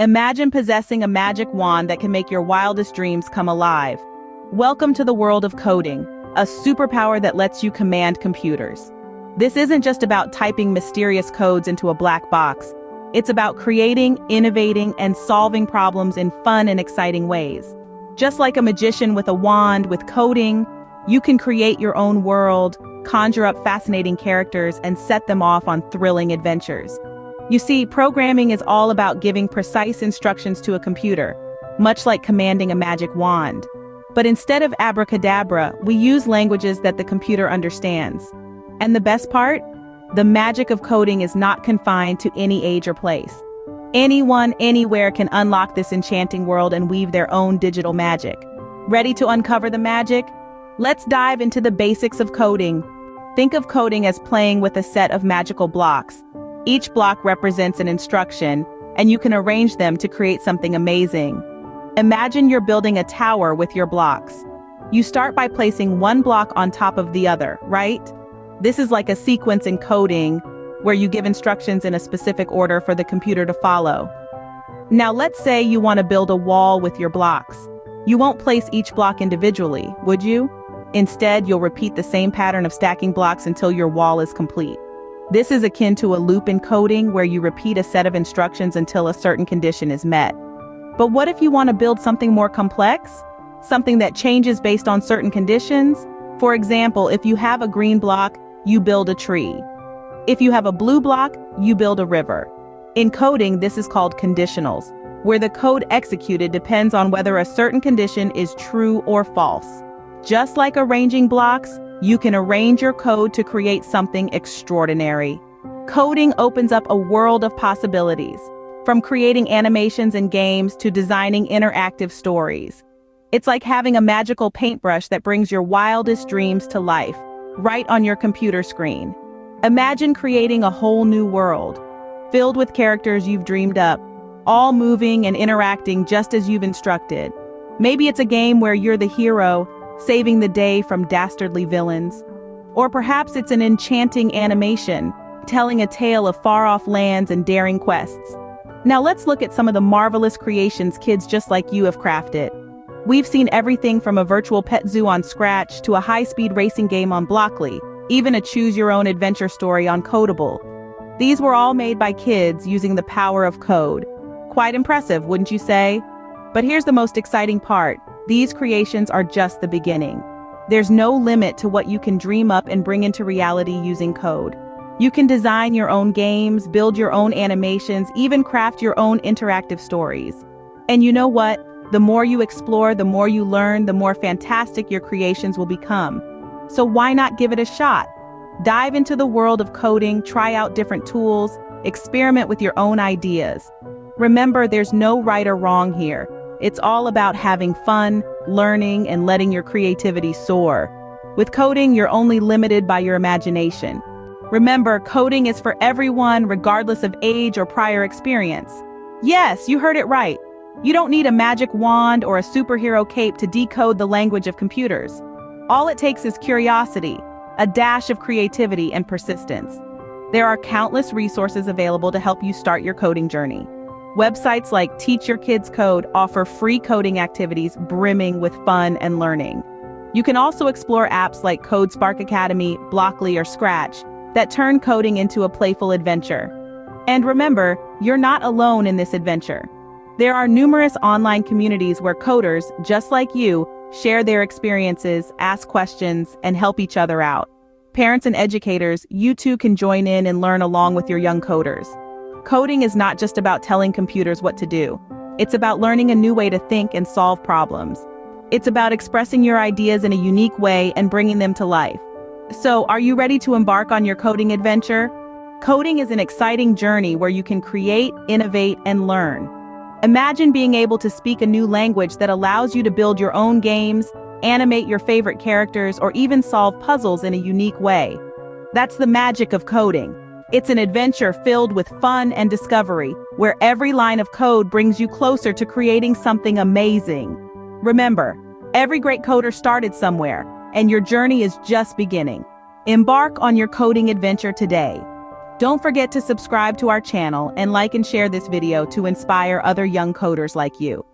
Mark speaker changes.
Speaker 1: Imagine possessing a magic wand that can make your wildest dreams come alive. Welcome to the world of coding, a superpower that lets you command computers. This isn't just about typing mysterious codes into a black box. It's about creating, innovating, and solving problems in fun and exciting ways. Just like a magician with a wand, with coding, you can create your own world, conjure up fascinating characters, and set them off on thrilling adventures. You see, programming is all about giving precise instructions to a computer, much like commanding a magic wand. But instead of abracadabra, we use languages that the computer understands. And the best part? The magic of coding is not confined to any age or place. Anyone, anywhere can unlock this enchanting world and weave their own digital magic. Ready to uncover the magic? Let's dive into the basics of coding. Think of coding as playing with a set of magical blocks. Each block represents an instruction, and you can arrange them to create something amazing. Imagine you're building a tower with your blocks. You start by placing one block on top of the other, right? This is like a sequence in coding, where you give instructions in a specific order for the computer to follow. Now let's say you want to build a wall with your blocks. You won't place each block individually, would you? Instead, you'll repeat the same pattern of stacking blocks until your wall is complete. This is akin to a loop in coding where you repeat a set of instructions until a certain condition is met. But what if you want to build something more complex? Something that changes based on certain conditions? For example, if you have a green block, you build a tree. If you have a blue block, you build a river. In coding, this is called conditionals, where the code executed depends on whether a certain condition is true or false. Just like arranging blocks, you can arrange your code to create something extraordinary. Coding opens up a world of possibilities, from creating animations and games to designing interactive stories. It's like having a magical paintbrush that brings your wildest dreams to life, right on your computer screen. Imagine creating a whole new world, filled with characters you've dreamed up, all moving and interacting just as you've instructed. Maybe it's a game where you're the hero, saving the day from dastardly villains. Or perhaps it's an enchanting animation, telling a tale of far-off lands and daring quests. Now let's look at some of the marvelous creations kids just like you have crafted. We've seen everything from a virtual pet zoo on Scratch to a high-speed racing game on Blockly, even a choose-your-own-adventure story on Codable. These were all made by kids using the power of code. Quite impressive, wouldn't you say? But here's the most exciting part. These creations are just the beginning. There's no limit to what you can dream up and bring into reality using code. You can design your own games, build your own animations, even craft your own interactive stories. And you know what? The more you explore, the more you learn, the more fantastic your creations will become. So why not give it a shot? Dive into the world of coding, try out different tools, experiment with your own ideas. Remember, there's no right or wrong here. It's all about having fun, learning, and letting your creativity soar. With coding, you're only limited by your imagination. Remember, coding is for everyone, regardless of age or prior experience. Yes, you heard it right. You don't need a magic wand or a superhero cape to decode the language of computers. All it takes is curiosity, a dash of creativity, and persistence. There are countless resources available to help you start your coding journey. Websites like Teach Your Kids Code offer free coding activities brimming with fun and learning. You can also explore apps like CodeSpark Academy, Blockly, or Scratch that turn coding into a playful adventure. And remember, you're not alone in this adventure. There are numerous online communities where coders, just like you, share their experiences, ask questions, and help each other out. Parents and educators, you too can join in and learn along with your young coders. Coding is not just about telling computers what to do. It's about learning a new way to think and solve problems. It's about expressing your ideas in a unique way and bringing them to life. So, are you ready to embark on your coding adventure? Coding is an exciting journey where you can create, innovate, and learn. Imagine being able to speak a new language that allows you to build your own games, animate your favorite characters, or even solve puzzles in a unique way. That's the magic of coding. It's an adventure filled with fun and discovery, where every line of code brings you closer to creating something amazing. Remember, every great coder started somewhere, and your journey is just beginning. Embark on your coding adventure today. Don't forget to subscribe to our channel and like and share this video to inspire other young coders like you.